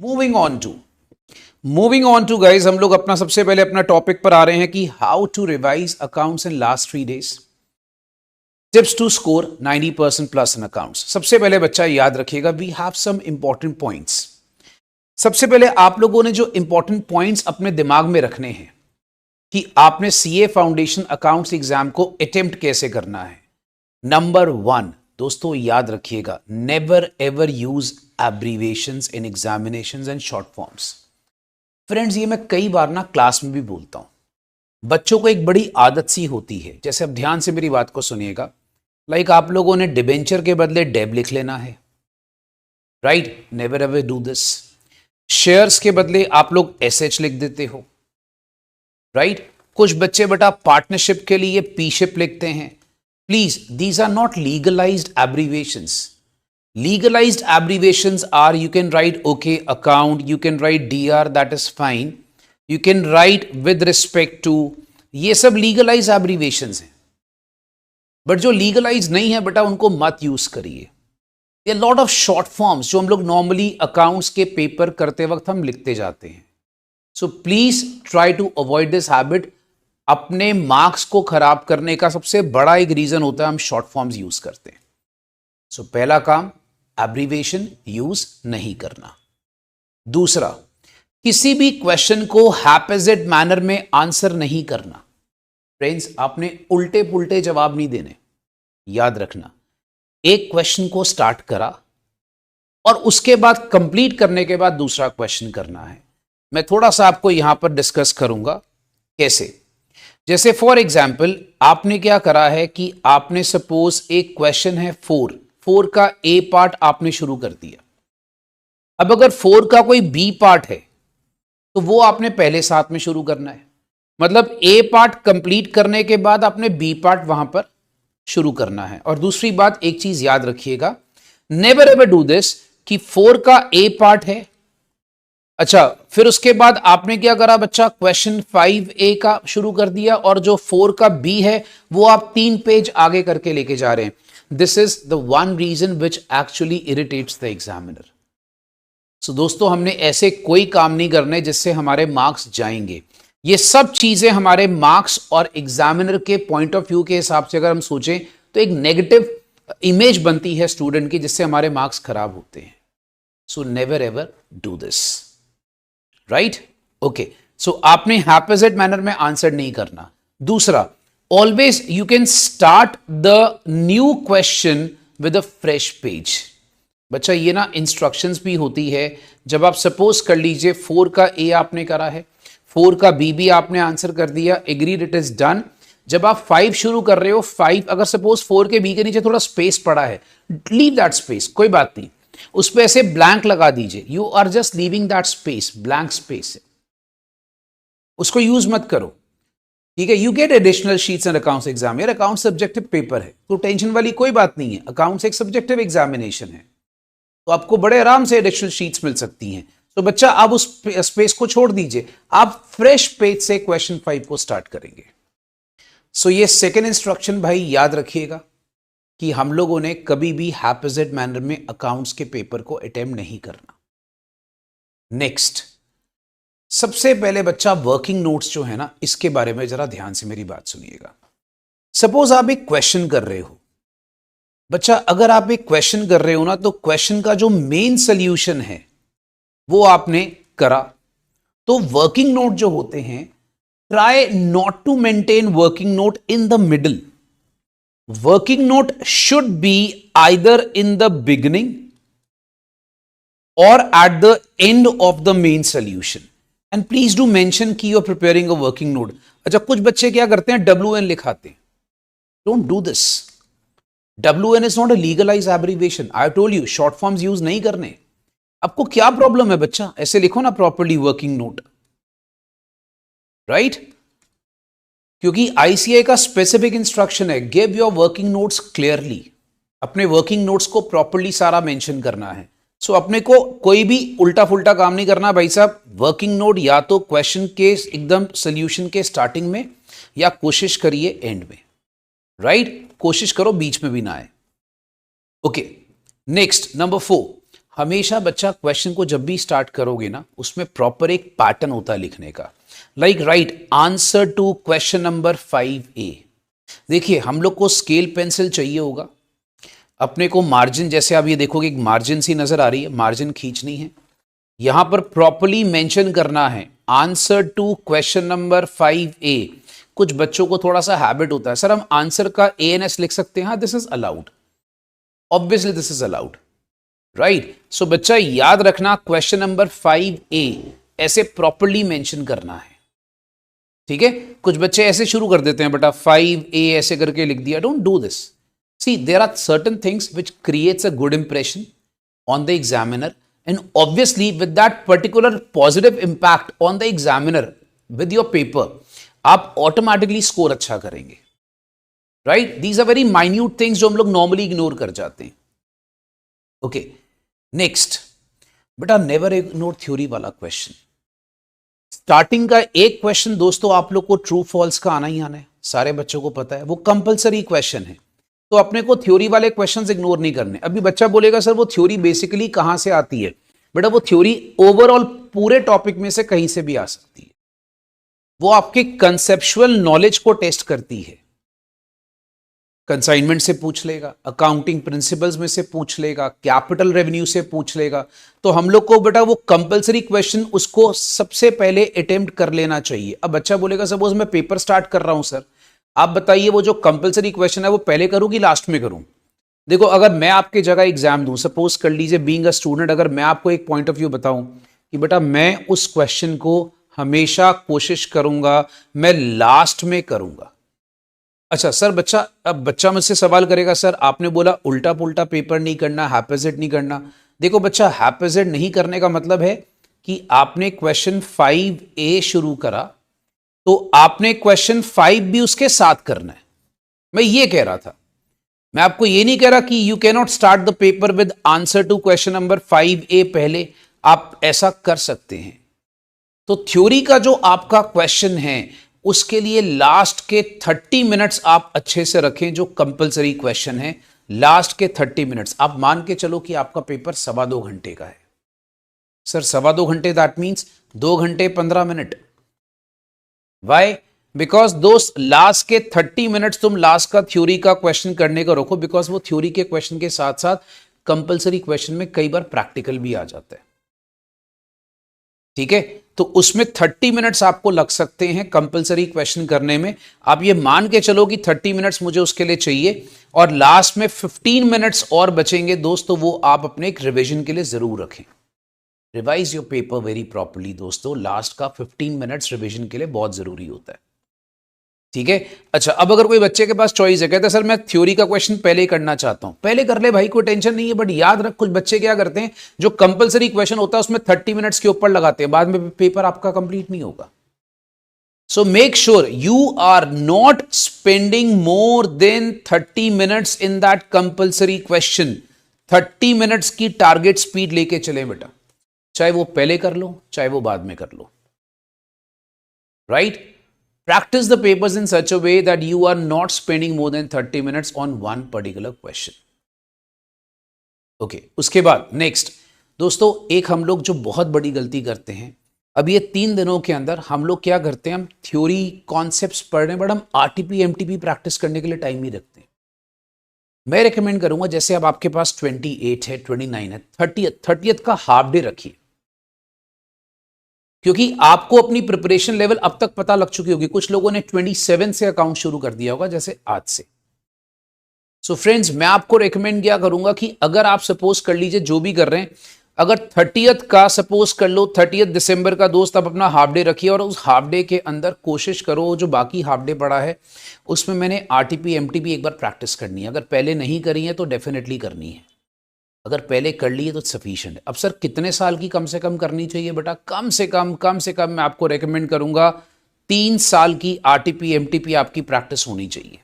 Moving on to guys, हम लोग अपना सबसे पहले अपना टॉपिक पर आ रहे हैं कि how to revise accounts in last 3 days, tips to score 90% plus in accounts. सबसे पहले बच्चा याद रखिएगा, we have some important points. सबसे पहले आप लोगों ने जो इंपॉर्टेंट पॉइंट्स अपने दिमाग में रखने हैं कि आपने सीए फाउंडेशन अकाउंट्स एग्जाम को अटेम्प्ट कैसे करना है। नंबर 1 दोस्तों याद रखिएगा, never ever use abbreviations in examinations and short forms. Friends, ये मैं कई बार ना क्लास में भी बोलता हूं, बच्चों को एक बड़ी आदत सी होती है। जैसे अब ध्यान से मेरी बात को सुनिएगा, लाइक आप लोगों ने डिबेंचर के बदले डेब लिख लेना है, right? Never ever do this. Shares के बदले आप लोग एसएच लिख देते हो, राइट? कुछ बच्चे बेटा पार्टनरशिप के लिए पीशिप लिखते हैं। Please, these are not legalized abbreviations. Legalized abbreviations are, you can write okay account, you can write DR, that is fine, you can write with respect to, ये सब legalized abbreviations हैं। बट जो legalized नहीं है बेटा उनको मत use करिए। ये लॉट ऑफ शॉर्ट फॉर्म्स जो हम लोग नॉर्मली अकाउंट्स के पेपर करते वक्त हम लिखते जाते हैं। So please try to avoid this habit. अपने मार्क्स को खराब करने का सबसे बड़ा एक रीजन होता है हम शॉर्ट फॉर्म्स यूज करते हैं। सो पहला काम, एब्रीवेशन यूज नहीं करना। दूसरा, किसी भी क्वेश्चन को हैपेजेड मैनर में आंसर नहीं करना। फ्रेंड्स, आपने उल्टे पुल्टे जवाब नहीं देने। याद रखना, एक क्वेश्चन को स्टार्ट करा और उसके बाद कंप्लीट करने के बाद दूसरा क्वेश्चन करना है। मैं थोड़ा सा आपको यहां पर डिस्कस करूंगा कैसे। जैसे फॉर एग्जाम्पल, आपने क्या करा है कि आपने सपोज एक क्वेश्चन है 4 का ए पार्ट आपने शुरू कर दिया। अब अगर 4 का कोई बी पार्ट है तो वो आपने पहले साथ में शुरू करना है। मतलब ए पार्ट कंप्लीट करने के बाद आपने बी पार्ट वहां पर शुरू करना है। और दूसरी बात, एक चीज याद रखिएगा, नेवर एवर डू दिस कि 4 का ए पार्ट है, अच्छा फिर उसके बाद आपने क्या करा बच्चा, क्वेश्चन 5A का शुरू कर दिया और जो 4 का बी है वो आप 3 पेज आगे करके लेके जा रहे हैं। This is the one reason which actually irritates the examiner. So दोस्तों, हमने ऐसे कोई काम नहीं करने जिससे हमारे मार्क्स जाएंगे। ये सब चीजें हमारे मार्क्स और एग्जामिनर के पॉइंट ऑफ व्यू के हिसाब से अगर हम सोचें तो एक नेगेटिव इमेज बनती है स्टूडेंट की, जिससे हमारे मार्क्स खराब होते हैं। So never ever do this, right? Okay, so आपने हैपेजेड मैनर में आंसर नहीं करना। दूसरा, always you can start the new question with a fresh page। बच्चा, ये ना इंस्ट्रक्शंस भी होती है। जब आप सपोज कर लीजिए 4 का ए आपने करा है, 4 का बी भी आपने आंसर कर दिया, एग्रीड, इट इज डन। जब आप 5 शुरू कर रहे हो, 5 अगर सपोज 4 के बी के नीचे थोड़ा स्पेस पड़ा है, लीव दैट स्पेस, कोई बात नहीं, उस पर ऐसे ब्लैंक लगा दीजिए। You are just leaving that space, blank space है, उसको यूज मत करो, ठीक है? You get additional sheets and accounts exam. यार अकाउंट सब्जेक्टिव पेपर है तो टेंशन वाली कोई बात नहीं है। अकाउंट्स एक सब्जेक्टिव एग्जामिनेशन है तो आपको बड़े आराम से एडिशनल शीट्स मिल सकती हैं। तो बच्चा, आप उस स्पेस को छोड़ दीजिए, आप फ्रेश पेज से क्वेश्चन 5 को स्टार्ट करेंगे। सो ये सेकेंड इंस्ट्रक्शन भाई याद रखिएगा कि हम लोगों ने कभी भी हैपेजेड मैनर में अकाउंट्स के पेपर को अटेम्प्ट नहीं करना। नेक्स्ट, सबसे पहले बच्चा वर्किंग नोट्स जो है ना, इसके बारे में जरा ध्यान से मेरी बात सुनिएगा। सपोज आप एक क्वेश्चन कर रहे हो बच्चा, अगर आप एक क्वेश्चन कर रहे हो ना, तो क्वेश्चन का जो मेन सॉल्यूशन है वो आपने करा, तो वर्किंग नोट जो होते हैं, try not to maintain working note in the middle. Working note should be either in the beginning और at the end of the main solution. And please do mention कि you are preparing a working note. अच्छा, कुछ बच्चे क्या करते हैं, WN लिखाते हैं। Don't do this. WN is not a legalize abbreviation. I told you, short forms use नहीं करने। आपको क्या प्रॉब्लम है बच्चा, ऐसे लिखो ना प्रॉपर्ली वर्किंग नोट, राइट? क्योंकि ICAI का स्पेसिफिक इंस्ट्रक्शन है, give your working notes clearly. अपने वर्किंग नोट्स को प्रॉपर्ली सारा मेंशन करना है। सो अपने को कोई भी उल्टा फुल्टा काम नहीं करना भाई साहब। वर्किंग नोट या तो क्वेश्चन के एकदम सॉल्यूशन के स्टार्टिंग में, या कोशिश करिए एंड में, राइट? कोशिश करो बीच में भी ना आए। ओके, नेक्स्ट नंबर 4, हमेशा बच्चा क्वेश्चन को जब भी स्टार्ट करोगे ना, उसमें प्रॉपर एक पैटर्न होता है लिखने का। Like right answer to question number 5A। देखिए हम लोग को स्केल पेंसिल चाहिए होगा, अपने को मार्जिन, जैसे आप ये देखोगे एक मार्जिन सी नजर आ रही है, मार्जिन खींचनी है, यहां पर प्रॉपरली मेंशन करना है answer to question number 5A। कुछ बच्चों को थोड़ा सा हैबिट होता है, सर हम आंसर का ANS लिख सकते हैं, हाँ this is allowed, obviously this is allowed, right. So बच्चा याद रखना क्वेश्चन नंबर 5A ऐसे प्रॉपरली मेंशन करना है, ठीक है। कुछ बच्चे ऐसे शुरू कर देते हैं, बेटा 5A ऐसे करके लिख दिया, don't do this. See there are certain things which creates a good impression on the examiner, and obviously with that particular positive impact on the examiner with your paper आप automatically score अच्छा करेंगे, right? These are very minute things जो हम लोग normally ignore कर जाते हैं। okay, next बेटा never ignore theory वाला क्वेश्चन। स्टार्टिंग का एक क्वेश्चन दोस्तों आप लोग को ट्रू फॉल्स का आना ही आना है, सारे बच्चों को पता है, वो कंपलसरी क्वेश्चन है, तो अपने को थ्योरी वाले क्वेश्चंस इग्नोर नहीं करने। अभी बच्चा बोलेगा सर वो थ्योरी बेसिकली कहां से आती है, बेटा वो थ्योरी ओवरऑल पूरे टॉपिक में से कहीं से भी आ सकती है, वो आपके कंसेप्चुअल नॉलेज को टेस्ट करती है। कंसाइनमेंट से पूछ लेगा, अकाउंटिंग प्रिंसिपल्स में से पूछ लेगा, कैपिटल रेवेन्यू से पूछ लेगा, तो हम लोग को बेटा वो कंपलसरी क्वेश्चन उसको सबसे पहले अटेम्प्ट कर लेना चाहिए। अब बच्चा बोलेगा सपोज मैं पेपर स्टार्ट कर रहा हूं सर, आप बताइए वो जो कंपलसरी क्वेश्चन है वो पहले करूं कि लास्ट में करूं। देखो अगर मैं आपकी जगह एग्जाम दूं, सपोज कर लीजिए बीइंग अ स्टूडेंट, अगर मैं आपको एक पॉइंट ऑफ व्यू बताऊं कि बेटा मैं उस क्वेश्चन को हमेशा कोशिश करूंगा मैं लास्ट में करूंगा। अच्छा सर बच्चा, अब बच्चा मुझसे सवाल करेगा सर आपने बोला उल्टा पुल्टा पेपर नहीं करना, हैपेजेड नहीं करना। देखो बच्चा हैपेजेड नहीं करने का मतलब है कि आपने क्वेश्चन 5A शुरू करा तो आपने क्वेश्चन 5 भी उसके साथ करना है, मैं ये कह रहा था। मैं आपको ये नहीं कह रहा कि you can not start the paper with answer to question number 5A पहले, आप ऐसा कर सकते हैं। तो थ्योरी का जो आपका क्वेश्चन है उसके लिए लास्ट के 30 मिनट्स आप अच्छे से रखें, जो कंपलसरी क्वेश्चन है लास्ट के 30 मिनट्स। आप मान के चलो कि आपका पेपर 2.25 घंटे का है, सर 2.25 घंटे दैट मीन्स 2 घंटे 15 मिनट। वाई? बिकॉज दोस्त लास्ट के 30 मिनट्स तुम लास्ट का थ्योरी का क्वेश्चन करने का रोको, बिकॉज वो थ्योरी के क्वेश्चन के साथ साथ कंपलसरी क्वेश्चन में कई बार प्रैक्टिकल भी आ जाता है, ठीक है। तो उसमें 30 मिनट्स आपको लग सकते हैं कंपलसरी क्वेश्चन करने में। आप ये मान के चलो कि 30 मिनट्स मुझे उसके लिए चाहिए और लास्ट में 15 मिनट्स और बचेंगे दोस्तों, वो आप अपने एक रिविजन के लिए जरूर रखें। Revise your paper very properly दोस्तों, लास्ट का 15 मिनट्स रिविजन के लिए बहुत जरूरी होता है, ठीक है। अच्छा अब अगर कोई बच्चे के पास चॉइस है, कहते हैं सर मैं थ्योरी का क्वेश्चन पहले ही करना चाहता हूं, पहले कर ले भाई, कोई टेंशन नहीं है। बट याद रख कुछ बच्चे क्या करते हैं, जो कंपलसरी क्वेश्चन होता है उसमें 30 मिनट्स के ऊपर लगाते हैं, बाद में पेपर आपका कंप्लीट नहीं होगा। So make sure you are not spending more than 30 minutes in that compulsory question. 30 minutes की टारगेट स्पीड लेके चले बेटा, चाहे वो पहले कर लो चाहे वो बाद में कर लो, right. Practice the papers in such a way that you are not spending more than 30 minutes on one particular question. Okay, उसके बाद नेक्स्ट दोस्तों, एक हम लोग जो बहुत बड़ी गलती करते हैं, अब ये 3 दिनों के अंदर हम लोग क्या करते हैं, हम थ्योरी कॉन्सेप्ट्स पढ़ रहे हैं बट हम आरटीपी एमटीपी प्रैक्टिस करने के लिए टाइम नहीं रखते। मैं रेकमेंड करूंगा जैसे अब आपके पास 28 है, 29 है, 30th का हाफ डे रखिए, क्योंकि आपको अपनी प्रिपरेशन लेवल अब तक पता लग चुकी होगी। कुछ लोगों ने 27 से अकाउंट शुरू कर दिया होगा जैसे आज से। सो फ्रेंड्स मैं आपको रेकमेंड क्या करूंगा कि अगर आप सपोज कर लीजिए जो भी कर रहे हैं, अगर 30th का सपोज कर लो, 30 दिसंबर का दोस्त आप अपना हाफ डे रखिए और उस हाफ डे के अंदर कोशिश करो जो बाकी हाफ डे पड़ा है उसमें मैंने आरटीपी एमटीपी एक बार प्रैक्टिस करनी है। अगर पहले नहीं करी है तो डेफिनेटली करनी है, अगर पहले कर लिए तो सफिशिएंट है। अब सर कितने साल की कम से कम करनी चाहिए बेटा, कम से कम मैं आपको रेकमेंड करूंगा 3 साल की आरटीपी एमटीपी आपकी प्रैक्टिस होनी चाहिए,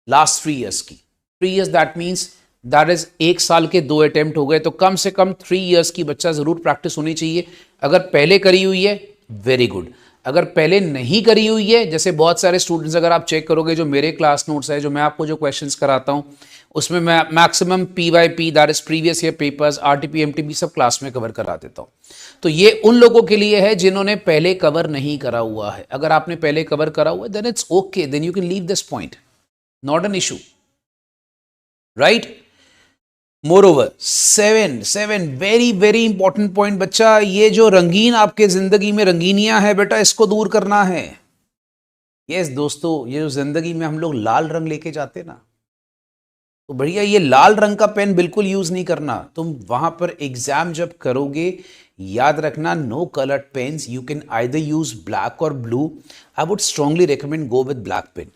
लास्ट 3 इयर्स की। 3 years that means that is 1 साल के 2 अटेम्प्ट हो गए, तो कम से कम 3 इयर्स की बच्चा जरूर प्रैक्टिस होनी चाहिए। अगर पहले करी हुई है वेरी गुड, अगर पहले नहीं करी हुई है, जैसे बहुत सारे स्टूडेंट्स अगर आप चेक करोगे जो मेरे क्लास नोट्स है, जो मैं आपको जो क्वेश्चंस कराता हूं, उसमें मैं maximum PYP that is previous year papers, RTP MTP सब क्लास में कवर करा देता हूं। तो ये उन लोगों के लिए है जिन्होंने पहले कवर नहीं करा हुआ है। अगर आपने पहले कवर करा हुआ है then it's okay, then you can leave this point, not an issue, right. Moreover seven very very important point बच्चा, ये जो रंगीन आपके जिंदगी में रंगीनियां है बेटा, इसको दूर करना है। यस दोस्तों, ये जो जिंदगी में हम लोग लाल रंग लेके जाते ना, तो बढ़िया ये लाल रंग का पेन बिल्कुल यूज नहीं करना। तुम वहां पर एग्जाम जब करोगे, याद रखना no coloured pens, you can either use black और blue. I would strongly recommend go with black pen,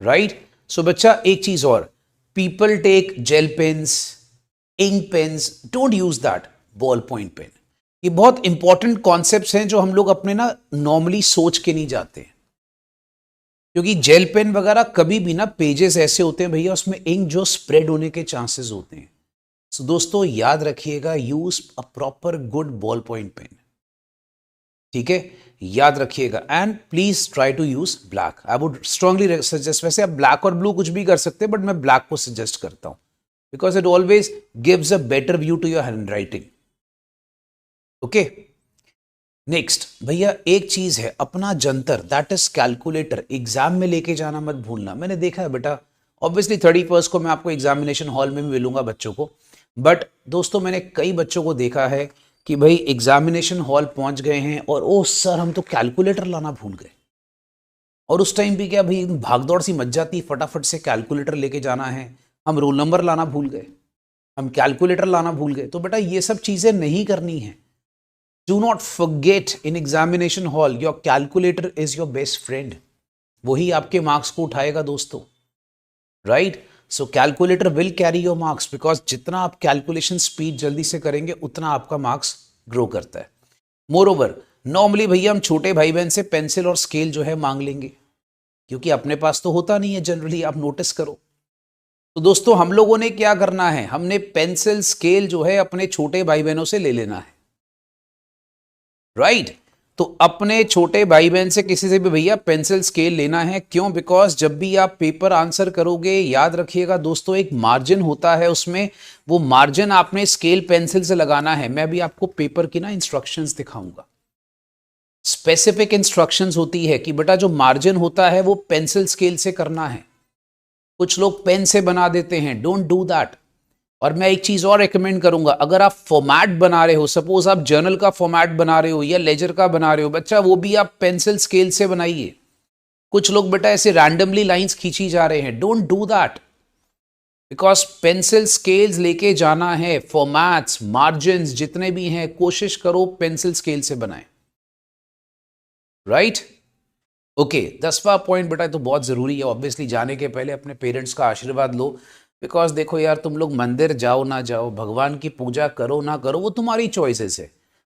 right. So बच्चा एक चीज और, people take gel pens, ink pens, don't use that ball point pen। ये बहुत important concepts हैं जो हम लोग अपने ना नॉर्मली सोच के नहीं जाते, क्योंकि जेल पेन वगैरह कभी भी ना पेजेस ऐसे होते हैं भैया, उसमें इंक जो स्प्रेड होने के चांसेस होते हैं। सो दोस्तों याद रखिएगा, use a proper good ball point pen, ठीक है, याद रखिएगा। And please try to use black, I would strongly suggest. वैसे आप ब्लैक और ब्लू कुछ भी कर सकते हैं, बट मैं ब्लैक को सजेस्ट करता हूं, because it always gives a better view to your handwriting. Okay, next भैया एक चीज है, अपना जंतर दैट इज कैलकुलेटर एग्जाम में लेके जाना मत भूलना। मैंने देखा है बेटा, ऑब्वियसली 31st को मैं आपको एग्जामिनेशन हॉल में भी मिलूंगा बच्चों को, बट दोस्तों मैंने कई बच्चों को देखा है कि भाई एग्जामिनेशन हॉल पहुंच गए हैं और ओ सर हम तो कैलकुलेटर लाना भूल गए। और उस टाइम भी क्या भाई भागदौड़ सी मच जाती, फटाफट से कैलकुलेटर लेके जाना है, हम रोल नंबर लाना भूल गए, हम कैलकुलेटर लाना भूल गए। तो बेटा ये सब चीजें नहीं करनी है। Do not forget in examination hall your calculator is your best friend, वही आपके मार्क्स को उठाएगा दोस्तों, right. So calculator will carry your marks, because जितना आप कैलकुलेशन स्पीड जल्दी से करेंगे उतना आपका मार्क्स ग्रो करता है। मोर ओवर नॉर्मली भैया हम छोटे भाई बहन से पेंसिल और स्केल जो है मांग लेंगे, क्योंकि अपने पास तो होता नहीं है जनरली, आप नोटिस करो। तो दोस्तों हम लोगों ने क्या करना है, हमने पेंसिल स्केल जो है अपने छोटे भाई बहनों से ले लेना है, राइट। तो अपने छोटे भाई बहन से किसी से भी भैया पेंसिल स्केल लेना है। क्यों? बिकॉज जब भी आप पेपर आंसर करोगे, याद रखिएगा दोस्तों एक मार्जिन होता है उसमें, वो मार्जिन आपने स्केल पेंसिल से लगाना है। मैं भी आपको पेपर की ना इंस्ट्रक्शंस दिखाऊंगा, स्पेसिफिक इंस्ट्रक्शंस होती है कि बेटा जो मार्जिन होता है वो पेंसिल स्केल से करना है। कुछ लोग पेन से बना देते हैं, डोंट डू दैट। और मैं एक चीज और रेकमेंड करूंगा, अगर आप फॉर्मेट बना रहे हो, सपोज आप जर्नल का फॉर्मेट बना रहे हो या लेजर का बना रहे हो बच्चा, वो भी आप पेंसिल स्केल से बनाइए। कुछ लोग बेटा ऐसे रैंडमली लाइंस खींची जा रहे हैं, don't do that, because pencil scales लेके जाना है। फॉर्मेट्स, मार्जिन्स जितने भी हैं कोशिश करो पेंसिल स्केल से बनाएं, राइट। ओके, 10वां पॉइंट बेटा तो बहुत जरूरी है, ऑब्वियसली जाने के पहले अपने पेरेंट्स का आशीर्वाद लो। बिकॉज देखो यार, तुम लोग मंदिर जाओ ना जाओ, भगवान की पूजा करो ना करो, वो तुम्हारी चॉइसेस है,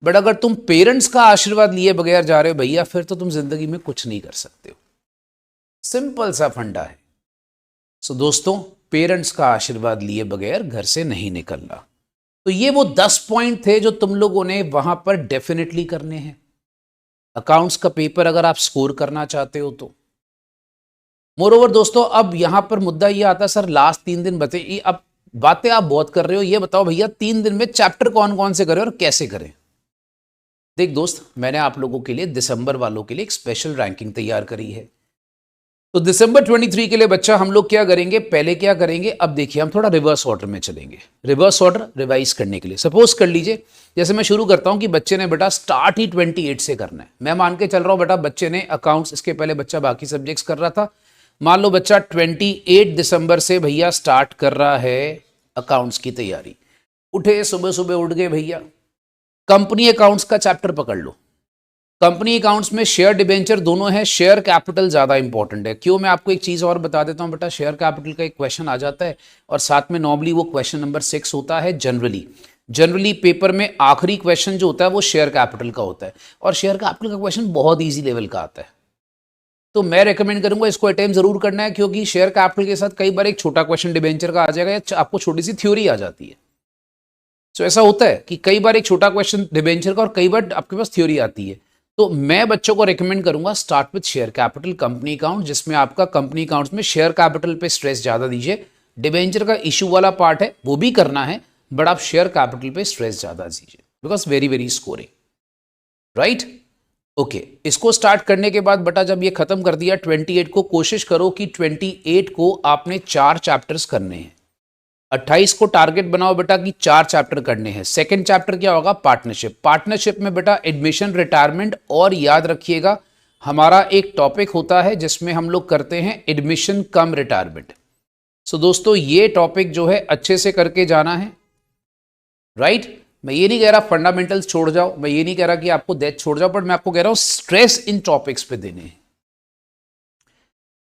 बट अगर तुम पेरेंट्स का आशीर्वाद लिए बगैर जा रहे हो भैया, फिर तो तुम जिंदगी में कुछ नहीं कर सकते हो। सिंपल सा फंडा है। सो दोस्तों पेरेंट्स का आशीर्वाद लिए बगैर घर से नहीं निकलना। तो ये वो 10 पॉइंट थे जो तुम लोगों ने वहां पर डेफिनेटली करने हैं। अकाउंट्स का पेपर अगर आप स्कोर करना चाहते हो तो। मोरओवर दोस्तों अब यहां पर मुद्दा ये आता है, सर लास्ट 3 दिन बताइए, अब बातें आप बहुत कर रहे हो, ये बताओ भैया 3 दिन में चैप्टर कौन कौन से करें और कैसे करें। देख दोस्त, मैंने आप लोगों के लिए दिसंबर वालों के लिए एक स्पेशल रैंकिंग तैयार करी है। तो दिसंबर 23 के लिए बच्चा हम लोग क्या करेंगे, पहले क्या करेंगे, अब देखिए हम थोड़ा रिवर्स ऑर्डर में चलेंगे, रिवर्स ऑर्डर रिवाइज करने के लिए। सपोज कर लीजिए जैसे मैं शुरू करता हूं कि बच्चे ने बेटा स्टार्ट ही 28 से करना है। मैं मान के चल रहा हूं बेटा बच्चे ने अकाउंट्स, इसके पहले बच्चा बाकी सब्जेक्ट्स कर रहा था, मान लो बच्चा 28 दिसंबर से भैया स्टार्ट कर रहा है अकाउंट्स की तैयारी। उठे सुबह सुबह, उठ गए भैया, कंपनी अकाउंट्स का चैप्टर पकड़ लो। कंपनी अकाउंट्स में शेयर डिबेंचर दोनों है, शेयर कैपिटल ज्यादा इंपॉर्टेंट है। क्यों? मैं आपको एक चीज और बता देता हूं बेटा, शेयर कैपिटल का एक क्वेश्चन आ जाता है और साथ में नॉर्मली वो क्वेश्चन नंबर 6 होता है। जनरली पेपर में आखिरी क्वेश्चन जो होता है वो शेयर कैपिटल का होता है, और शेयर कैपिटल का क्वेश्चन बहुत ईजी लेवल का आता है। तो मैं रेकमेंड करूंगा इसको अटेम्प्ट जरूर करना है, क्योंकि शेयर कैपिटल के साथ कई बार एक छोटा क्वेश्चन डिबेंचर का आ जाएगा या आपको छोटी सी थ्योरी आ जाती है। तो ऐसा होता है कि कई बार एक छोटा क्वेश्चन डिबेंचर का और कई बार आपके पास थ्योरी आती है। तो मैं बच्चों को रिकमेंड करूंगा start with share capital company account, जिसमें आपका कंपनी अकाउंट्स में शेयर कैपिटल पे स्ट्रेस ज्यादा दीजिए। डिबेंचर का इशू वाला पार्ट है वो भी करना है, बट आप शेयर कैपिटल पे स्ट्रेस ज्यादा दीजिए because very very scoring, right. Okay, इसको स्टार्ट करने के बाद बेटा जब ये खत्म कर दिया 28 को, कोशिश करो कि 28 को आपने 4 चैप्टर्स करने हैं। 28 को टारगेट बनाओ बेटा कि 4 चैप्टर करने हैं। सेकंड चैप्टर क्या होगा? पार्टनरशिप। पार्टनरशिप में बेटा एडमिशन, रिटायरमेंट, और याद रखिएगा हमारा एक टॉपिक होता है जिसमें हम लोग करते हैं एडमिशन कम रिटायरमेंट। सो दोस्तों ये टॉपिक जो है अच्छे से करके जाना है, राइट। मैं ये नहीं कह रहा फंडामेंटल्स छोड़ जाओ, मैं ये नहीं कह रहा कि आपको डेथ छोड़ जाओ, बट मैं आपको कह रहा हूं स्ट्रेस इन टॉपिक्स पे देने हैं,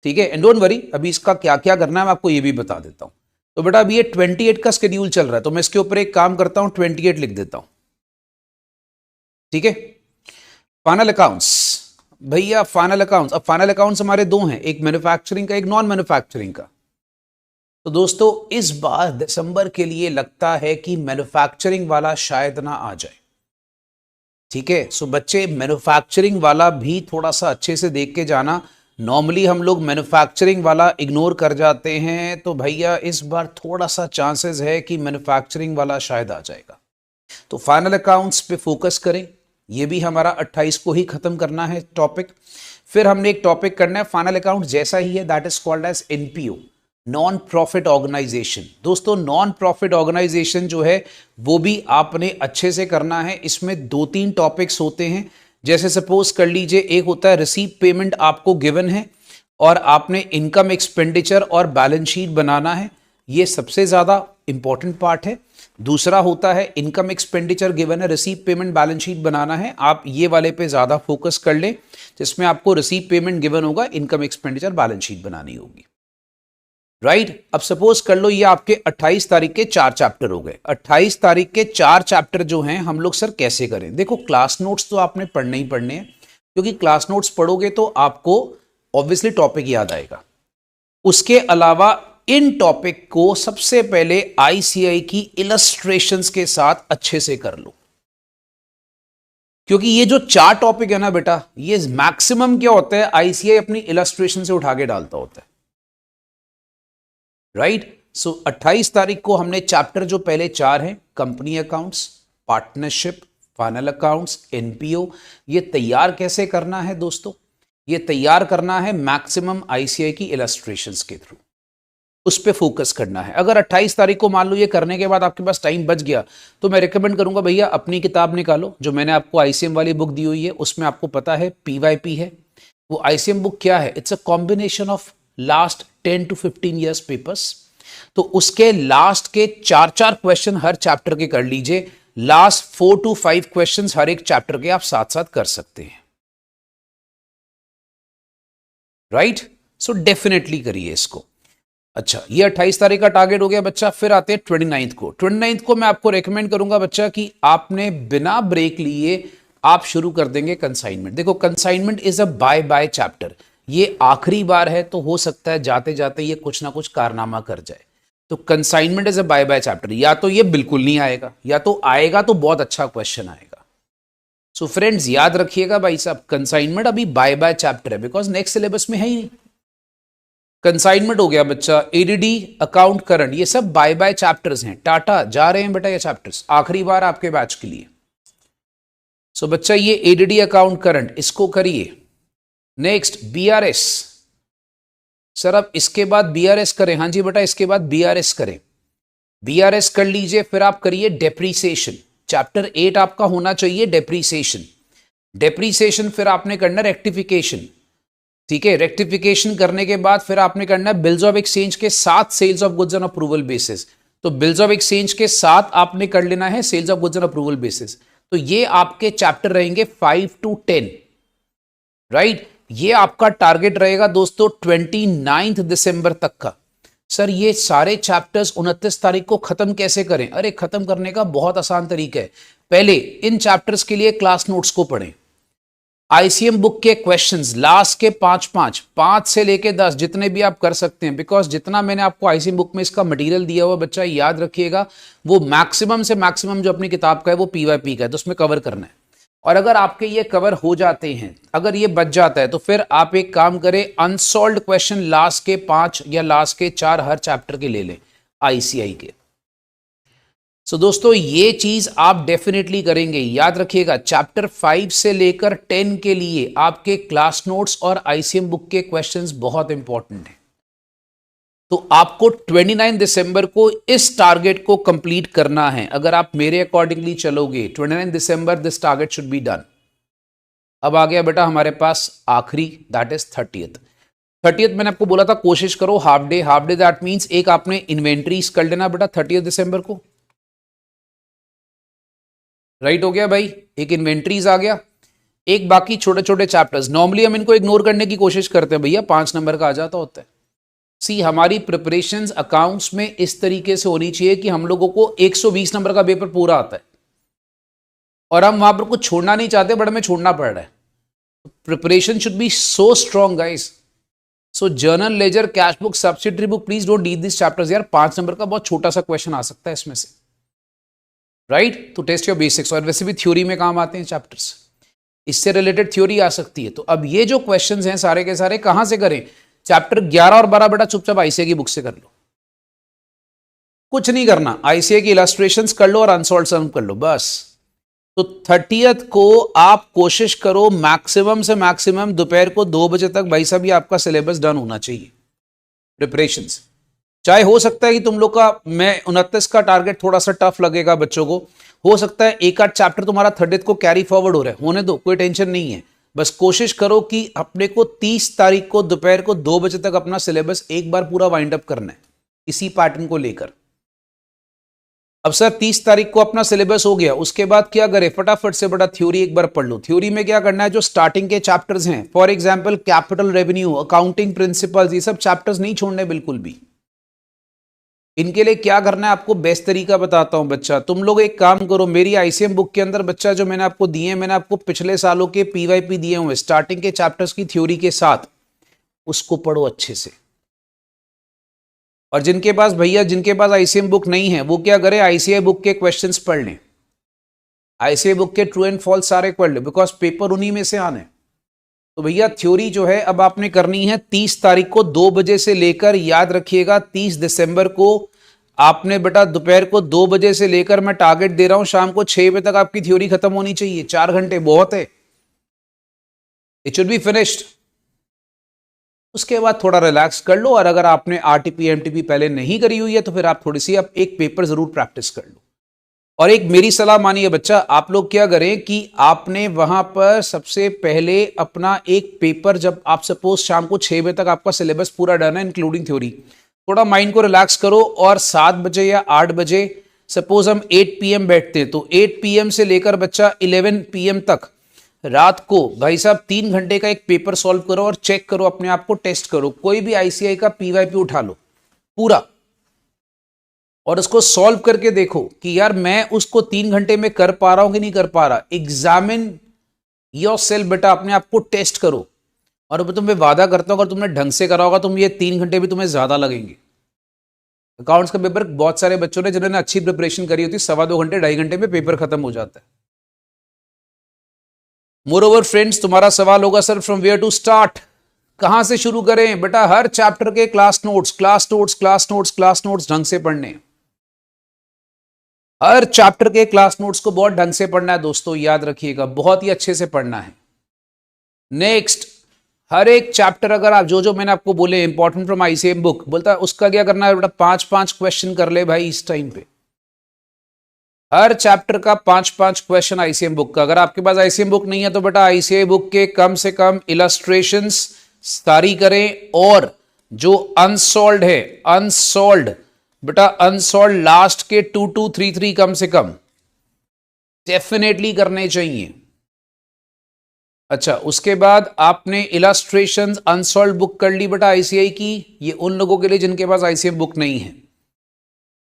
ठीक है। एंड डोंट वरी, अभी इसका क्या क्या करना है मैं आपको ये भी बता देता हूं। तो बेटा अभी ये 28 का शेड्यूल चल रहा है, तो मैं इसके ऊपर एक काम करता हूं, 28 लिख देता हूं, ठीक है। फाइनल अकाउंट्स, भैया फाइनल अकाउंट्स। अब फाइनल अकाउंट्स हमारे 2 हैं, एक मैन्युफैक्चरिंग का, एक नॉन मैन्युफैक्चरिंग का। तो दोस्तों इस बार दिसंबर के लिए लगता है कि मैन्युफैक्चरिंग वाला शायद ना आ जाए, ठीक है। सो बच्चे मैन्युफैक्चरिंग वाला भी थोड़ा सा अच्छे से देख के जाना। नॉर्मली हम लोग मैन्युफैक्चरिंग वाला इग्नोर कर जाते हैं, तो भैया इस बार थोड़ा सा चांसेस है कि मैन्युफैक्चरिंग वाला शायद आ जाएगा। तो फाइनल अकाउंट्स पे फोकस करें, ये भी हमारा 28 को ही खत्म करना है टॉपिक। फिर हमने एक टॉपिक करना है फाइनल अकाउंट जैसा ही है, that is called as NPO, non profit organization. दोस्तों नॉन प्रॉफिट ऑर्गेनाइजेशन जो है वो भी आपने अच्छे से करना है। इसमें 2-3 टॉपिक्स होते हैं, जैसे सपोज कर लीजिए एक होता है रिसीव पेमेंट, आपको गिवन है और आपने इनकम एक्सपेंडिचर और बैलेंस शीट बनाना है, ये सबसे ज्यादा इंपॉर्टेंट पार्ट है। दूसरा होता है इनकम एक्सपेंडिचर गिवन है, रिसीव पेमेंट बैलेंस शीट बनाना है, आप ये वाले पे ज्यादा फोकस कर लें, जिसमें आपको रिसीव पेमेंट गिवन होगा, इनकम एक्सपेंडिचर बैलेंस शीट बनानी होगी, राइट। अब सपोज कर लो ये आपके 28 तारीख के 4 चैप्टर हो गए। 28 तारीख के 4 चैप्टर जो हैं हम लोग सर कैसे करें? देखो क्लास नोट्स तो आपने पढ़ने ही पढ़ने हैं, क्योंकि क्लास नोट्स पढ़ोगे तो आपको ऑब्वियसली टॉपिक याद आएगा। उसके अलावा इन टॉपिक को सबसे पहले आईसीआई की इलस्ट्रेशंस के साथ अच्छे से कर लो, क्योंकि ये जो 4 टॉपिक है ना बेटा, ये मैक्सिमम क्या होता है आईसीआई अपनी इलस्ट्रेशन से उठा के डालता होता है, राइट। सो 28 तारीख को हमने चैप्टर जो पहले 4 हैं, company accounts, partnership, final accounts, NPO, ये तैयार कैसे करना है दोस्तों? ये तैयार करना है मैक्सिमम आईसीआई की इलस्ट्रेशंस के थ्रू, उस पे फोकस करना है। अगर 28 तारीख को मान लो ये करने के बाद आपके पास टाइम बच गया, तो मैं रिकमेंड करूंगा भैया अपनी किताब निकालो, जो मैंने आपको आईसीएम वाली बुक दी हुई है, उसमें आपको पता है पीवाईपी है। वो आईसीएम बुक क्या है? It's a combination of last 10 to 15 years papers. तो उसके लास्ट के 4-4 क्वेश्चन हर चैप्टर के कर लीजिए, लास्ट 4 to 5 क्वेश्चन हर एक चैप्टर के आप साथ साथ कर सकते हैं, राइट। सो डेफिनेटली करिए इसको। अच्छा, ये 28 तारीख का टारगेट हो गया बच्चा। फिर आते हैं 29 को। 29 को मैं आपको रेकमेंड करूंगा बच्चा कि आपने बिना ब्रेक लिए आप शुरू कर देंगे कंसाइनमेंट। देखो consignment is a bye bye chapter, ये आखिरी बार है, तो हो सकता है जाते जाते ये कुछ ना कुछ कारनामा कर जाए। तो consignment is a bye bye chapter, या तो ये बिल्कुल नहीं आएगा, या तो आएगा तो बहुत अच्छा क्वेश्चन आएगा। सो फ्रेंड्स याद रखिएगा भाई साहब, कंसाइनमेंट अभी बाय बाय चैप्टर है, बिकॉज नेक्स्ट सिलेबस में है ही नहीं। कंसाइनमेंट हो गया बच्चा, एडीडी, अकाउंट करंट, ये सब बाय बाय चैप्टर्स हैं। टाटा जा रहे हैं बेटा ये चैप्टर्स, आखिरी बार आपके बैच के लिए। सो बच्चा ये एडीडी, अकाउंट करंट, इसको करिए। नेक्स्ट बीआरएस, सर अब इसके बाद बीआरएस करें? हाँ जी बेटा, इसके बाद बीआरएस करें। बीआरएस कर लीजिए, फिर आप करिए डेप्रीसिएशन। चैप्टर 8 आपका होना चाहिए डेप्रीसिएशन। डेप्रीसिएशन फिर आपने करना रेक्टिफिकेशन, ठीक है। रेक्टिफिकेशन करने के बाद फिर आपने करना है बिल्स ऑफ एक्सचेंज के साथ sales of goods on approval basis. तो बिल्स ऑफ एक्सचेंज के साथ आपने कर लेना है sales of goods on approval basis. तो ये आपके चैप्टर रहेंगे 5 to 10, राइट। ये आपका टारगेट रहेगा दोस्तों 29 दिसंबर तक का। सर ये सारे चैप्टर्स 29 तारीख को खत्म कैसे करें? अरे खत्म करने का बहुत आसान तरीका है। पहले इन चैप्टर्स के लिए क्लास नोट्स को पढ़ें, आईसीएम बुक के क्वेश्चंस लास्ट के 5 से लेके 10 जितने भी आप कर सकते हैं, बिकॉज जितना मैंने आपको आईसीएम बुक में इसका मटेरियल दिया हुआ बच्चा याद रखिएगा, वो मैक्सिमम से मैक्सिमम जो अपनी किताब का है वो पीवाईपी का है, तो उसमें कवर करना है। और अगर आपके ये कवर हो जाते हैं, अगर ये बच जाता है, तो फिर आप एक काम करें, अनसॉल्व्ड क्वेश्चन लास्ट के 5 या लास्ट के 4 हर चैप्टर के ले लें आईसीआई के। सो दोस्तों ये चीज आप डेफिनेटली करेंगे। याद रखिएगा, चैप्टर 5 से लेकर 10 के लिए आपके क्लास नोट्स और आईसीएम बुक के क्वेश्चंस बहुत इंपॉर्टेंट हैं। तो आपको 29 दिसंबर को इस टारगेट को कंप्लीट करना है। अगर आप मेरे अकॉर्डिंगली चलोगे, 29 December this target should be done. अब आ गया बेटा हमारे पास आखिरी, दैट इज 30th। मैंने आपको बोला था कोशिश करो हाफ डे दैट मींस एक आपने इन्वेंट्रीज कर लेना बेटा 30 दिसंबर को। राइट हो गया भाई, एक इन्वेंट्रीज आ गया, एक बाकी छोटे छोटे चैप्टर्स। नॉर्मली हम इनको इग्नोर करने की कोशिश करते हैं भैया, 5 नंबर का आ जाता होता है। सी हमारी प्रिपरेशंस अकाउंट्स में इस तरीके से होनी चाहिए कि हम लोगों को 120 नंबर का पेपर पूरा आता है और हम वहां पर कुछ छोड़ना नहीं चाहते, बट हमें छोड़ना पड़ रहा है। Preparation should be so strong guys. So journal, ledger, cash book, subsidiary book, please don't read this chapters यार। 5 नंबर का बहुत छोटा सा क्वेश्चन आ सकता है इसमें से, राइट। तो टेस्ट योर बेसिक्स, और वैसे भी थ्योरी में काम आते हैं चैप्टर्स, इससे रिलेटेड थ्योरी आ सकती है। तो अब ये जो क्वेश्चंस हैं सारे के सारे कहां से करें? चैप्टर 11 और 12 बेटा चुपचाप आईसीए की बुक से कर लो, कुछ नहीं करना, आईसीए की इलस्ट्रेशंस कर लो और अनसॉल्व्ड सम कर लो बस। तो 30th को आप कोशिश करो मैक्सिमम से मैक्सिमम दोपहर को 2 बजे तक भाई साहब ये आपका सिलेबस डन होना चाहिए, प्रिपरेशंस। चाहे हो सकता है कि तुम लोग का, मैं 29 का टारगेट थोड़ा सा टफ लगेगा बच्चों को, हो सकता है एक आध चैप्टर तुम्हारा 30th को कैरी फॉरवर्ड हो रहा है, होने दो, कोई टेंशन नहीं है। बस कोशिश करो कि अपने को 30 तारीख को दोपहर को 2 बजे तक अपना सिलेबस एक बार पूरा वाइंड अप करना है इसी पैटर्न को लेकर। अब सर 30 तारीख को अपना सिलेबस हो गया, उसके बाद क्या करें? फटाफट से बड़ा थ्योरी एक बार पढ़ लो। थ्योरी में क्या करना है? जो स्टार्टिंग के चैप्टर्स हैं, for example capital revenue, accounting principles, ये सब चैप्टर्स नहीं छोड़ने बिल्कुल भी। इनके लिए क्या करना है आपको बेस्ट तरीका बताता हूं बच्चा। तुम लोग एक काम करो, मेरी आईसीएम बुक के अंदर बच्चा जो मैंने आपको दिए, मैंने आपको पिछले सालों के पीवाईपी दिए हुए स्टार्टिंग के चैप्टर्स की थ्योरी के साथ, उसको पढ़ो अच्छे से। और जिनके पास भैया, जिनके पास आईसीएम बुक नहीं है, वो क्या करे? आईसीआई बुक के क्वेश्चंस पढ़ लें, आईसीआई बुक के ट्रू एंड फॉल्स सारे पढ़ ले, बिकॉज पेपर उन्हीं में से आने। तो भैया थ्योरी जो है अब आपने करनी है 30 तारीख को 2 बजे से लेकर, याद रखिएगा 30 दिसंबर को आपने बेटा दोपहर को 2 बजे से लेकर, मैं टारगेट दे रहा हूं शाम को 6 बजे तक आपकी थ्योरी खत्म होनी चाहिए। 4 घंटे बहुत है, इट शुड बी फिनिश्ड। उसके बाद थोड़ा रिलैक्स कर लो, और अगर आपने आरटीपी एमटीपी पहले नहीं करी हुई है तो फिर आप थोड़ी सी अब एक पेपर जरूर प्रैक्टिस कर लो। और एक मेरी सलाह मानिए बच्चा, आप लोग क्या करें कि आपने वहां पर सबसे पहले अपना एक पेपर, जब आप सपोज शाम को 6 बजे तक आपका सिलेबस पूरा डन है इंक्लूडिंग थ्योरी, थोड़ा माइंड को रिलैक्स करो, और 7 बजे या 8 बजे, सपोज हम 8 PM बैठते हैं, तो 8 PM से लेकर बच्चा 11 PM तक रात को भाई साहब 3 घंटे का एक पेपर सॉल्व करो और चेक करो, अपने आप को टेस्ट करो। कोई भी आईसीआई का पीवाईपी उठा लो पूरा, और उसको सॉल्व करके देखो कि यार मैं उसको 3 घंटे में कर पा रहा हूं कि नहीं कर पा रहा। एग्जामिन योरसेल्फ बेटा, अपने आप को टेस्ट करो। और मैं तुम्हें वादा करता हूं, अगर तुमने ढंग से करा होगा, तुम ये 3 घंटे भी तुम्हें ज्यादा लगेंगे। अकाउंट्स का पेपर बहुत सारे बच्चों ने, जिन्होंने अच्छी प्रिपरेशन करी होती, 2.25 घंटे 2.5 घंटे में पेपर खत्म हो जाता है। मोर ओवर फ्रेंड्स, तुम्हारा सवाल होगा sir from where to start, कहां से शुरू करें? बेटा हर चैप्टर के क्लास नोट्स ढंग से पढ़ने, हर चैप्टर के क्लास नोट्स को बहुत ढंग से पढ़ना है दोस्तों, याद रखिएगा, बहुत ही अच्छे से पढ़ना है। नेक्स्ट, हर एक चैप्टर, अगर आप जो मैंने आपको बोले इंपॉर्टेंट फ्रॉम आईसीएम बुक, बोलता है उसका क्या करना है बेटा? 5-5 क्वेश्चन कर ले भाई इस टाइम पे, हर चैप्टर का 5-5 क्वेश्चन आईसीएम बुक का। अगर आपके पास आईसीएम बुक नहीं है तो बेटा आईसीआई बुक के कम से कम इलस्ट्रेशंस सारी करें, और जो अनसॉल्व्ड है, अनसॉल्व्ड बेटा, अनसॉल्व्ड लास्ट के 2-2, 3-3 कम से कम डेफिनेटली करने चाहिए। अच्छा, उसके बाद आपने इलस्ट्रेशंस अनसॉल्व्ड बुक कर ली बेटा आईसीआई की, ये उन लोगों के लिए जिनके पास आईसीएम बुक नहीं है।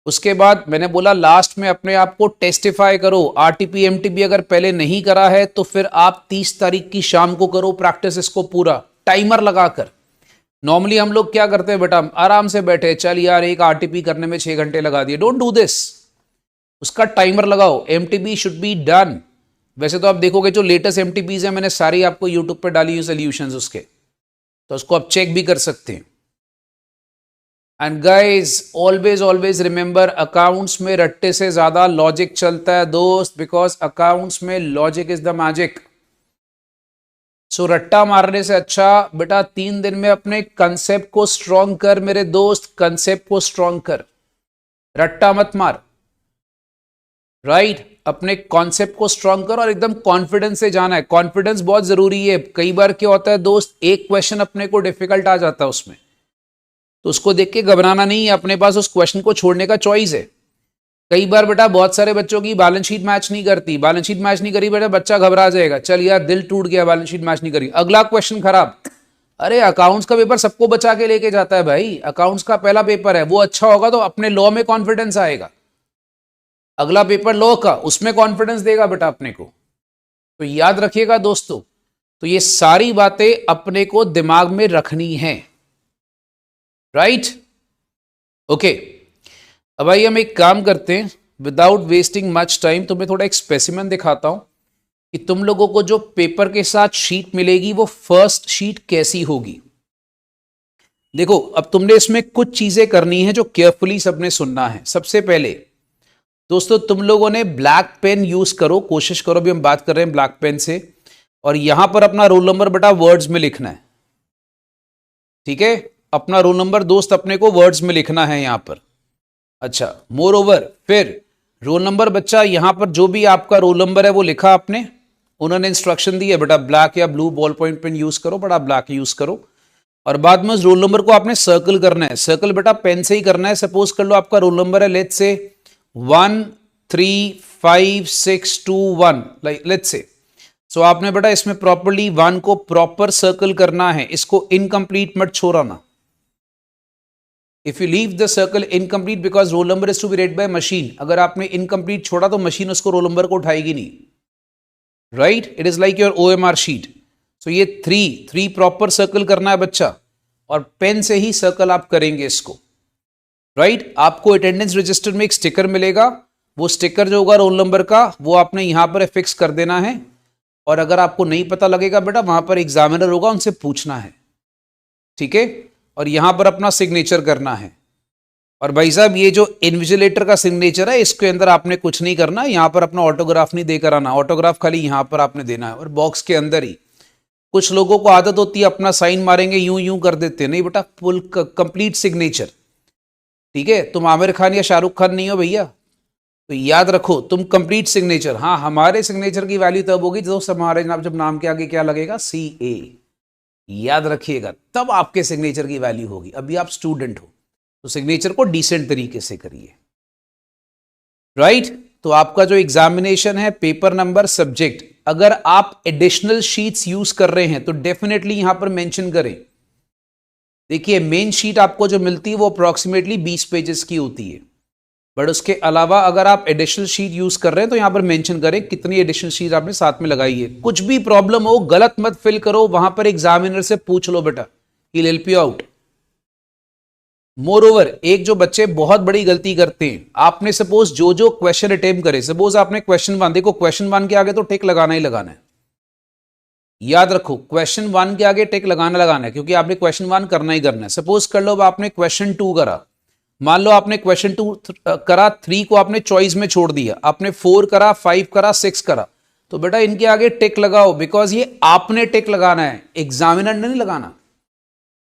उसके बाद मैंने बोला लास्ट में अपने आप को टेस्टिफाई करो। आरटीपी एमटीपी अगर पहले नहीं करा है तो फिर आप 30 तारीख की शाम को करो प्रैक्टिस इसको पूरा, टाइमर लगाकर। नॉर्मली हम लोग क्या करते हैं बेटा, आराम से बैठे, चल यार एक आरटीपी करने में 6 घंटे लगा दिए, डोंट डू दिस। उसका टाइमर लगाओ। एमटीपी शुड बी डन वैसे तो आप देखोगे जो लेटेस्ट एमटीपीज है मैंने सारी आपको यूट्यूब पे डाली हुई सोल्यूशंस उसके, तो उसको आप चेक भी कर सकते हैं। And guys always always remember, accounts में रट्टे से ज्यादा लॉजिक चलता है दोस्त, बिकॉज अकाउंट्स में लॉजिक इज द मैजिक। सो रट्टा मारने से अच्छा बेटा 3 दिन में अपने कंसेप्ट को स्ट्रॉन्ग कर मेरे दोस्त, कंसेप्ट को स्ट्रॉन्ग कर, रट्टा मत मार। राइट अपने कॉन्सेप्ट को स्ट्रॉन्ग कर और एकदम कॉन्फिडेंस से जाना है। कॉन्फिडेंस बहुत जरूरी है। कई बार क्या होता है दोस्त, एक क्वेश्चन अपने को डिफिकल्ट आ जाता है उसमें, तो उसको देख के घबराना नहीं है, अपने पास उस क्वेश्चन को छोड़ने का चॉइस है। कई बार बेटा बहुत सारे बच्चों की बैलेंस शीट मैच नहीं करती, बैलेंस शीट मैच नहीं करी बेटा बच्चा घबरा जाएगा, चल यार दिल टूट गया, बैलेंस शीट मैच नहीं करी, अगला क्वेश्चन खराब। अरे अकाउंट्स का पेपर सबको बचा के लेके जाता है भाई, अकाउंट्स का पहला पेपर है, वो अच्छा होगा तो अपने लॉ में कॉन्फिडेंस आएगा। अगला पेपर लॉ का, उसमें कॉन्फिडेंस देगा बेटा अपने को। तो याद रखिएगा दोस्तों, तो ये सारी बातें अपने को दिमाग में रखनी है। राइट ओके, अब आइए हम एक काम करते हैं, विदाउट वेस्टिंग मच टाइम तुम्हें थोड़ा एक स्पेसिमेन दिखाता हूं कि तुम लोगों को जो पेपर के साथ शीट मिलेगी वो फर्स्ट शीट कैसी होगी। देखो अब तुमने इसमें कुछ चीजें करनी है जो केयरफुली सबने सुनना है। सबसे पहले दोस्तों तुम लोगों ने ब्लैक पेन यूज करो, कोशिश करो, अभी हम बात कर रहे हैं ब्लैक पेन से, और यहां पर अपना रोल नंबर बेटा वर्ड्स में लिखना है। ठीक है, अपना रोल नंबर दोस्त अपने को वर्ड्स में लिखना है यहां पर। अच्छा मोर ओवर फिर रोल नंबर बच्चा यहां पर जो भी आपका रोल नंबर है वो लिखा आपने, उन्होंने इंस्ट्रक्शन दी है बेटा ब्लैक या blue ball point pen use करो, बड़ा ब्लैक यूज करो, और बाद में उस रोल नंबर को आपने सर्कल करना है। सर्कल बेटा पेन से ही करना है। सपोज कर लो आपका रोल नंबर है लेट्स से 135621, लेट्स से, सो आपने बेटा इसमें प्रॉपर्ली 1 को प्रॉपर सर्कल करना है, इसको इनकम्प्लीट मत छोड़ना। If you leave the circle incomplete because roll number is to be read by machine, अगर आपने इनकम्प्लीट छोड़ा तो मशीन उसको रोल नंबर को उठाएगी नहीं। Right, it is like your OMR sheet. So ये 3 प्रॉपर सर्कल करना है बच्चा, और पेन से ही सर्कल आप करेंगे इसको। राइट आपको अटेंडेंस रजिस्टर में एक स्टिकर मिलेगा, वो स्टिकर जो होगा रोल नंबर का वो आपने यहां पर फिक्स कर देना है, और अगर आपको नहीं पता लगेगा बेटा वहां पर एग्जामिनर होगा, उनसे पूछना है। ठीक है, और यहां पर अपना सिग्नेचर करना है। और भाई साहब ये जो इन्विजिलेटर का सिग्नेचर है इसके अंदर आपने कुछ नहीं करना, यहां पर अपना ऑटोग्राफ नहीं देकर आना, ऑटोग्राफ खाली यहां पर आपने देना है और बॉक्स के अंदर ही। कुछ लोगों को आदत होती है अपना साइन मारेंगे यूं यूं कर देते हैं, नहीं बेटा फुल कंप्लीट सिग्नेचर। ठीक है, तुम आमिर खान या शाहरुख खान नहीं हो भैया, तो याद रखो तुम कंप्लीट सिग्नेचर। हाँ हमारे सिग्नेचर की वैल्यू तब होगी दोस्त हमारे जब नाम के आगे क्या लगेगा, CA, याद रखिएगा, तब आपके सिग्नेचर की वैल्यू होगी। अभी आप स्टूडेंट हो तो सिग्नेचर को डिसेंट तरीके से करिए। राइट तो आपका जो एग्जामिनेशन है पेपर नंबर सब्जेक्ट, अगर आप एडिशनल शीट्स यूज कर रहे हैं तो डेफिनेटली यहां पर मेंशन करें। देखिए मेन शीट आपको जो मिलती है वो अप्रोक्सीमेटली 20 पेजेस की होती है, बट उसके अलावा अगर आप एडिशनल शीट यूज कर रहे हैं तो यहां पर मेंशन करें कितनी एडिशनल शीट आपने साथ में लगाई है। कुछ भी प्रॉब्लम हो गलत मत फिल करो, वहां पर एग्जामिनर से पूछ लो बेटा, he will help you out. More over एक जो बच्चे बहुत बड़ी गलती करते हैं, आपने सपोज जो क्वेश्चन अटेम्प्ट करे, सपोज आपने क्वेश्चन 1, देखो क्वेश्चन 1 के आगे तो टिक लगाना ही लगाना है। याद रखो क्वेश्चन 1 के आगे टिक लगाना है, क्योंकि आपने क्वेश्चन 1 करना ही करना है। सपोज कर लो आपने क्वेश्चन 2 करा, मान लो आपने क्वेश्चन 2 करा, 3 को आपने चॉइस में छोड़ दिया, आपने 4 करा, 5 करा, 6 करा, तो बेटा इनके आगे टिक लगाओ, बिकॉज ये आपने टिक लगाना है, एग्जामिनर ने नहीं लगाना।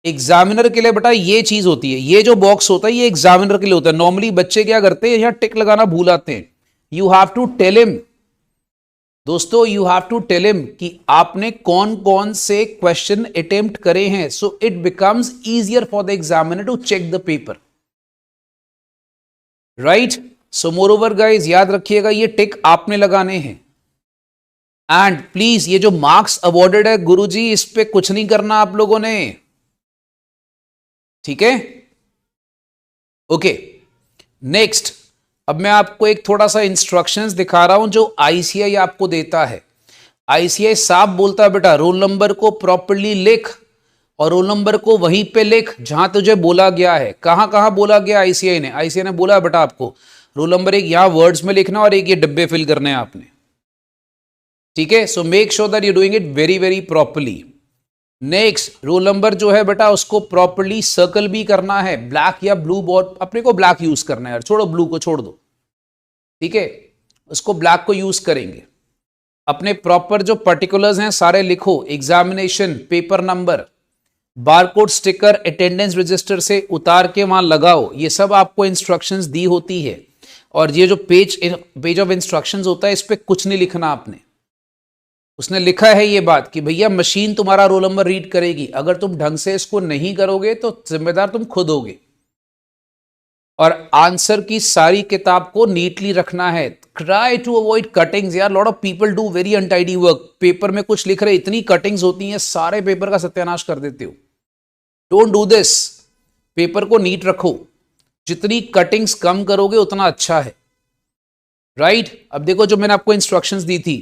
एग्जामिनर के लिए बेटा ये चीज होती है, ये जो बॉक्स होता है ये एग्जामिनर के लिए होता है। नॉर्मली बच्चे क्या करते हैं, यहां टिक लगाना भूल आते हैं। You have to tell him दोस्तों, you have to tell him कि आपने कौन कौन से क्वेश्चन अटेम्प्ट करे हैं, so it becomes easier for the examiner to check the paper. Right so moreover guys याद रखिएगा ये टिक आपने लगाने हैं। एंड प्लीज ये जो मार्क्स अवॉर्डेड है गुरुजी, इस पे कुछ नहीं करना आप लोगों ने। ठीक है, ओके नेक्स्ट, अब मैं आपको एक थोड़ा सा इंस्ट्रक्शंस दिखा रहा हूं जो ICAI आपको देता है। ICAI साफ बोलता है बेटा रोल नंबर को प्रॉपर्ली लिख, और रोल नंबर को वहीं पे लिख जहां तुझे बोला गया है। कहां कहां बोला गया ICAI ने? ICAI ने बोला बेटा आपको रोल नंबर एक यहां वर्ड्स में लिखना और एक ये डब्बे फिल करने हैं आपने। ठीक है, सो make sure that you doing it very very properly. Next, roll number जो है बेटा उसको प्रॉपरली सर्कल भी करना है, ब्लैक या ब्लू बोर्ड, अपने को ब्लैक यूज करना है यार, छोड़ो ब्लू को छोड़ दो, ठीक है, उसको ब्लैक को यूज करेंगे। अपने प्रॉपर जो पर्टिकुलर्स हैं सारे लिखो, examination, paper number, barcode sticker attendance register से उतार के वहां लगाओ, ये सब आपको इंस्ट्रक्शंस दी होती है। और ये जो पेज ऑफ इंस्ट्रक्शंस होता है इस पे कुछ नहीं लिखना आपने, उसने लिखा है ये बात कि भैया मशीन तुम्हारा रोल नंबर रीड करेगी, अगर तुम ढंग से इसको नहीं करोगे तो जिम्मेदार तुम खुद होगे। और आंसर की सारी किताब को नीटली रखना है, ट्राई टू अवॉइड कटिंग्स यार, lot of people do very untidy work, paper में कुछ लिख रहे इतनी कटिंग्स होती हैं सारे पेपर का सत्यानाश कर देते हो। डोंट डू दिस, पेपर को नीट रखो, जितनी कटिंग्स कम करोगे उतना अच्छा है, राइट। अब देखो जो मैंने आपको इंस्ट्रक्शंस दी थी,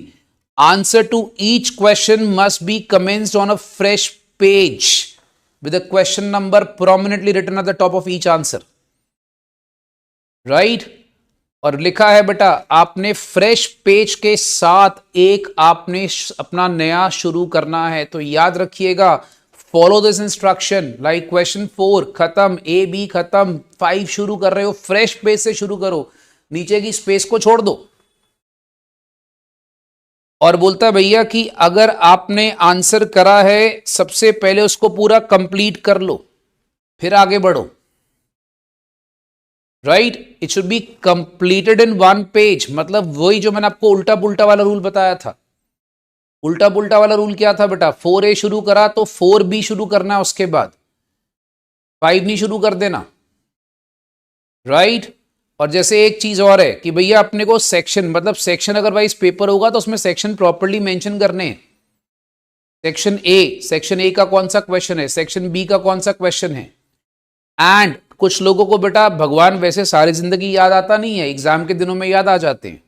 answer to each question must be commenced on a fresh page with a question number prominently written at the top of each answer, right. और लिखा है बेटा आपने फ्रेश पेज के साथ एक आपने अपना नया शुरू करना है, तो याद रखिएगा follow this instruction, like question 4 खत्म, ए बी खत्म, 5 शुरू कर रहे हो, फ्रेश पेज से शुरू करो, नीचे की स्पेस को छोड़ दो। और बोलता भैया कि अगर आपने आंसर करा है सबसे पहले उसको पूरा कंप्लीट कर लो फिर आगे बढ़ो, right. It should be completed in 1 page, मतलब वही जो मैंने आपको उल्टा पुल्टा वाला रूल बताया था। उल्टा पुल्टा वाला रूल क्या था बेटा, 4A शुरू करा तो 4B शुरू करना है, उसके बाद 5 नहीं शुरू कर देना, राइट। और जैसे एक चीज और है कि भैया अपने को सेक्शन, मतलब सेक्शन अगर वाइज पेपर होगा तो उसमें सेक्शन प्रॉपर्ली मेंशन करने हैं। सेक्शन ए का कौन सा क्वेश्चन है, सेक्शन बी का कौन सा क्वेश्चन है। एंड कुछ लोगों को बेटा भगवान वैसे सारी जिंदगी याद आता नहीं है, एग्जाम के दिनों में याद आ जाते हैं,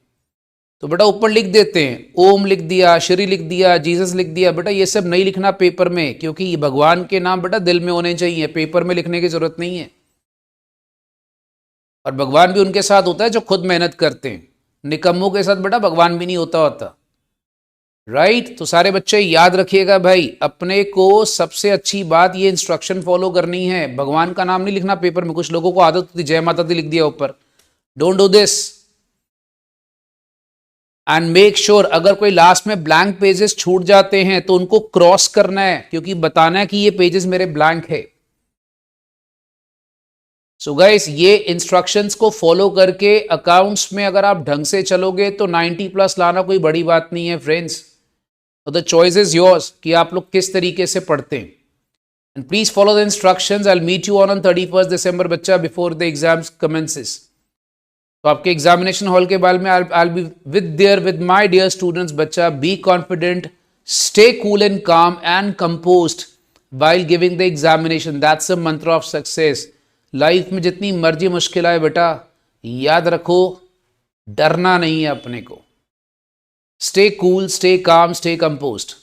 तो बेटा ऊपर लिख देते हैं, ओम लिख दिया, श्री लिख दिया, जीसस लिख दिया। बेटा ये सब नहीं लिखना पेपर में, क्योंकि ये भगवान के नाम बेटा दिल में होने चाहिए, पेपर में लिखने की जरूरत नहीं है। और भगवान भी उनके साथ होता है जो खुद मेहनत करते हैं, निकम्मों के साथ बेटा भगवान भी नहीं होता, राइट। तो सारे बच्चे याद रखिएगा भाई, अपने को सबसे अच्छी बात ये इंस्ट्रक्शन फॉलो करनी है, भगवान का नाम नहीं लिखना पेपर में। कुछ लोगों को आदत होती जय माता दी लिख दिया ऊपर, don't do this. And make sure अगर कोई लास्ट में ब्लैंक पेजेस छूट जाते हैं तो उनको क्रॉस करना है, क्योंकि बताना है कि ये पेजेस मेरे ब्लैंक है। सो गाइस ये इंस्ट्रक्शंस को फॉलो करके अकाउंट्स में अगर आप ढंग से चलोगे तो 90 प्लस लाना कोई बड़ी बात नहीं है फ्रेंड्स। तो द चॉइस इज योर्स कि आप लोग किस तरीके से पढ़ते हैं। And please follow the instructions. I will meet you on 31 December बच्चा, बिफोर द एग्जाम्स कमेंसेस। तो आपके एग्जामिनेशन हॉल के बारे में I'll be with my dear students बच्चा, be confident, stay cool and calm and composed while giving the examination. That's the mantra of success. Life में जितनी मर्जी मुश्किल आए बेटा याद रखो, डरना नहीं है अपने को। Stay cool, stay calm, stay composed.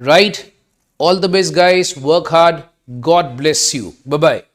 Right? All the best guys, work hard. God bless you. Bye bye.